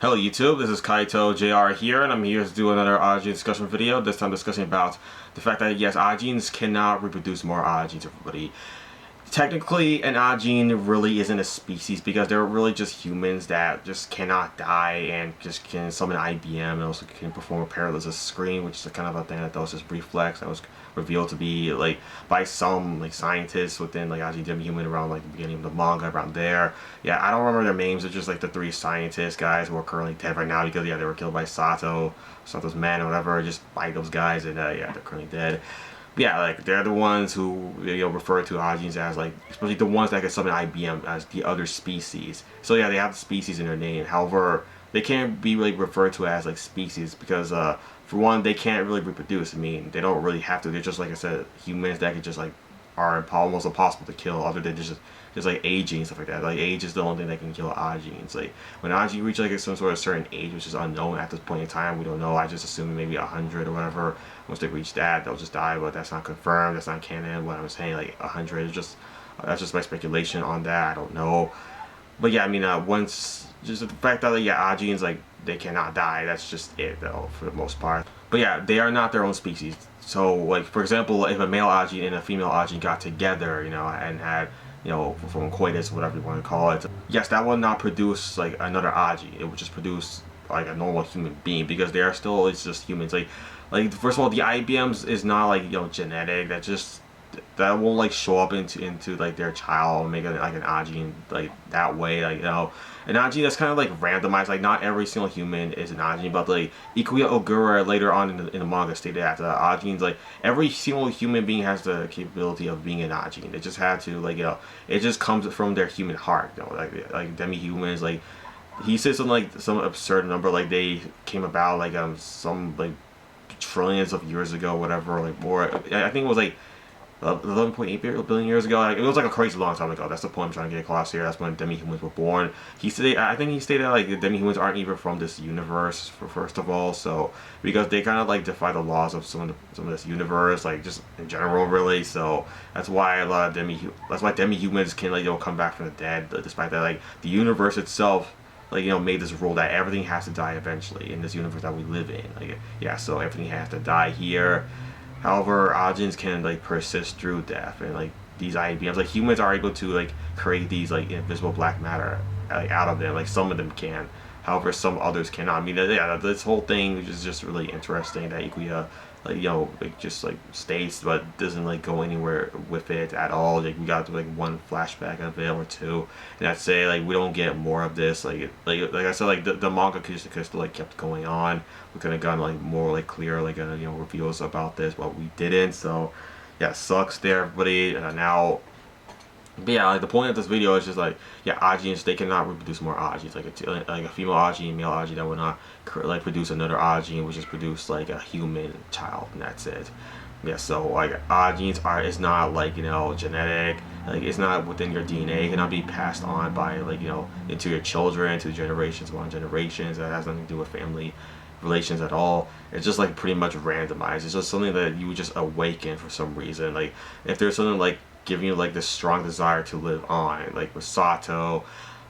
Hello YouTube, this is Kaito JR here, and I'm here to do another Ajin discussion video, this time discussing about the fact that yes, Ajins cannot reproduce more Ajins, everybody. Technically, an Ajin really isn't a species because they're really just humans that just cannot die and just can summon IBM and also can perform a paralysis scream, which is kind of a thing that was just reflex that was revealed to be like by some like scientists within like Ajin Demi human around like the beginning of the manga around there. Yeah, I don't remember their names. They're just like the three scientists guys who are currently dead right now because yeah they were killed by Sato's men or whatever, just by those guys, and yeah they're currently dead. Yeah, like they're the ones who refer to Ajins as like, especially the ones that can summon IBM as the other species. So yeah, they have the species in their name. However, they can't be really referred to as like species because for one, they can't really reproduce. I mean, they don't really have to. They're just like I said, humans that could just like are almost impossible to kill, other than just like aging and stuff like that. Like age is the only thing that can kill Ajins. Like when Ajin reach like some sort of certain age, which is unknown at this point in time, we don't know. I just assume maybe 100 or whatever. Once they reach that, they'll just die. But that's not confirmed. That's not canon. What I'm saying, like 100, is just that's just my speculation on that. I don't know. But yeah, I mean, once just the fact that like, yeah, Ajins like they cannot die. That's just it though for the most part. But yeah, they are not their own species. So like for example, if a male Ajin and a female Ajin got together, and had from coitus, whatever you want to call it, yes, that would not produce like another Ajin. It would just produce like a normal human being because they are still it's just humans. Like first of all, the IBMs is not like genetic. That won't like show up into like their child and make it like an Ajin like that way, like an Ajin that's kind of like randomized. Like not every single human is an Ajin, but like Ikuya Ogura later on in the manga stated that Ajins, like every single human being has the capability of being an Ajin. They just have to like it just comes from their human heart. Like demi humans, like he said something like some absurd number, like they came about like some like trillions of years ago, whatever, like more. I think it was like 11.8 billion years ago. Like, it was like a crazy long time ago. That's the point I'm trying to get across here. That's when demi-humans were born. I think he stated like the demi-humans aren't even from this universe, first of all. So because they kind of like defy the laws of some of this universe, like just in general, really. So that's why demi-humans can like come back from the dead, despite that like the universe itself like made this rule that everything has to die eventually in this universe that we live in. Like yeah, so everything has to die here. However, Ajins can like persist through death, and like these IBMs, like humans are able to like create these like invisible black matter like out of them. Like some of them can, however, some others cannot. I mean, yeah, this whole thing is just really interesting that Ikuya like just like states but doesn't like go anywhere with it at all. Like we got like one flashback of it or two, and I'd say like we don't get more of this. Like I said, like the manga could still like kept going on. We could have gotten like more like clear like reveals about this, but we didn't. So yeah, sucks there, everybody. Now. But yeah, like the point of this video is just like, yeah, Ajins, they cannot reproduce more Ajins. Like a female Ajin, male Ajin that would not like produce another Ajin, which is produce like a human child, and that's it. Yeah, so like Ajins is not like genetic. Like it's not within your DNA. It cannot be passed on by like into your children, to generations upon generations. That has nothing to do with family relations at all. It's just like pretty much randomized. It's just something that you would just awaken for some reason. Like if there's something like giving you like this strong desire to live on, like with Sato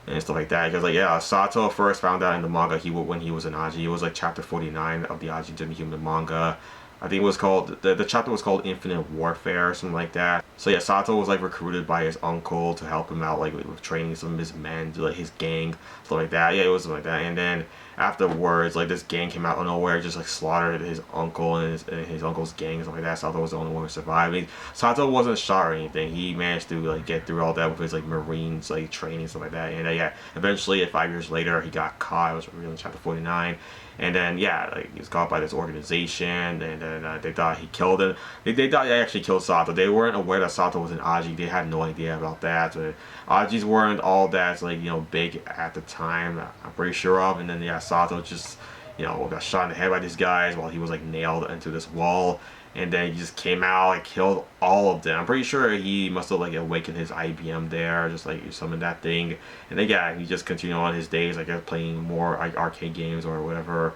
and stuff like that. Because like yeah, Sato first found out in the manga when he was an Ajin. It was like chapter 49 of the Ajin Demi Human manga. I think it was called the chapter was called Infinite Warfare or something like that. So yeah, Sato was like recruited by his uncle to help him out like with training some of his men, to like his gang, stuff like that. Yeah, it was something like that. And then afterwards, like this gang came out of nowhere, just like slaughtered his uncle and his uncle's gang and stuff like that. Sato was the only one who survived. I mean, Sato wasn't shot or anything. He managed to like get through all that with his like Marines like training and stuff like that. And yeah, eventually 5 years later, he got caught. It was revealed in chapter 49. And then yeah, like he was caught by this organization, and then they thought he killed him. They thought he actually killed Sato. They weren't aware that Sato was an Ajin. They had no idea about that. But Ajins weren't all that like big at the time. I'm pretty sure of. And then yeah, Sato just got shot in the head by these guys while he was like nailed into this wall. And then he just came out and killed all of them. I'm pretty sure he must have like awakened his IBM there, just like summoned that thing. And then yeah, he just continued on his days, I guess, playing more like arcade games or whatever.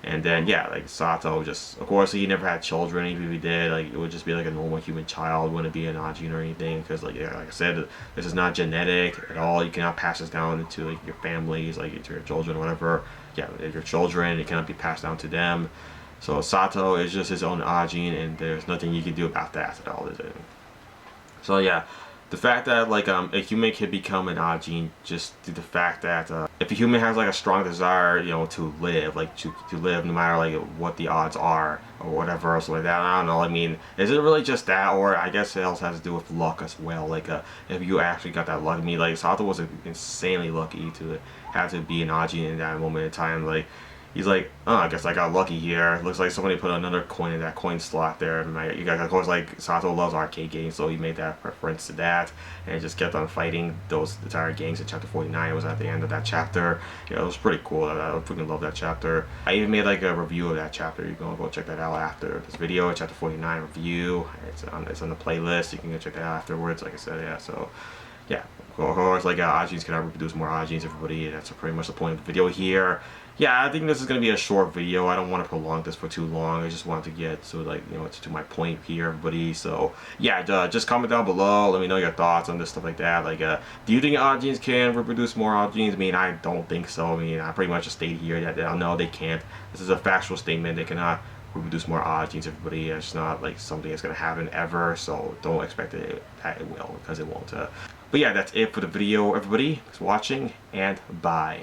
And then yeah, like Sato, just of course he never had children. Even if he did, like it would just be like a normal human child, wouldn't be an Ajin or anything. Because like yeah, like I said, this is not genetic at all. You cannot pass this down into like your families, like to your children, or whatever. Yeah, your children, it cannot be passed down to them. So Sato is just his own Ajin, and there's nothing you can do about that at all, is it? So yeah, the fact that like a human can become an Ajin just due to the fact that if a human has like a strong desire, you know, to live, like to live no matter like what the odds are or whatever else like that. I don't know. I mean, is it really just that, or I guess it also has to do with luck as well? Like if you actually got that luck. I mean, like Sato was insanely lucky to have to be an Ajin in that moment in time. Like he's like, oh, I guess I got lucky here. Looks like somebody put another coin in that coin slot there. And you got, of course, like Sato loves arcade games, so he made that reference to that, and just kept on fighting those entire gangs in chapter 49. It was at the end of that chapter. You know, it was pretty cool. I freaking love that chapter. I even made like a review of that chapter. You can go check that out after this video. Chapter 49 review. It's on the playlist. You can go check that out afterwards. Like I said, yeah. So yeah, of course, like Ajins cannot reproduce more Ajins, everybody. That's pretty much the point of the video here. Yeah, I think this is going to be a short video. I don't want to prolong this for too long. I just wanted to get to like, you know, to my point here, everybody. So yeah, just comment down below. Let me know your thoughts on this stuff like that. Like, do you think Ajins can reproduce more Ajins? I mean, I don't think so. I mean, I pretty much just stated here that no, they can't. This is a factual statement. They cannot reproduce more Ajins, everybody. It's not like something that's going to happen ever. So don't expect that it will, because it won't. But yeah, that's it for the video, everybody. Thanks for watching, and bye.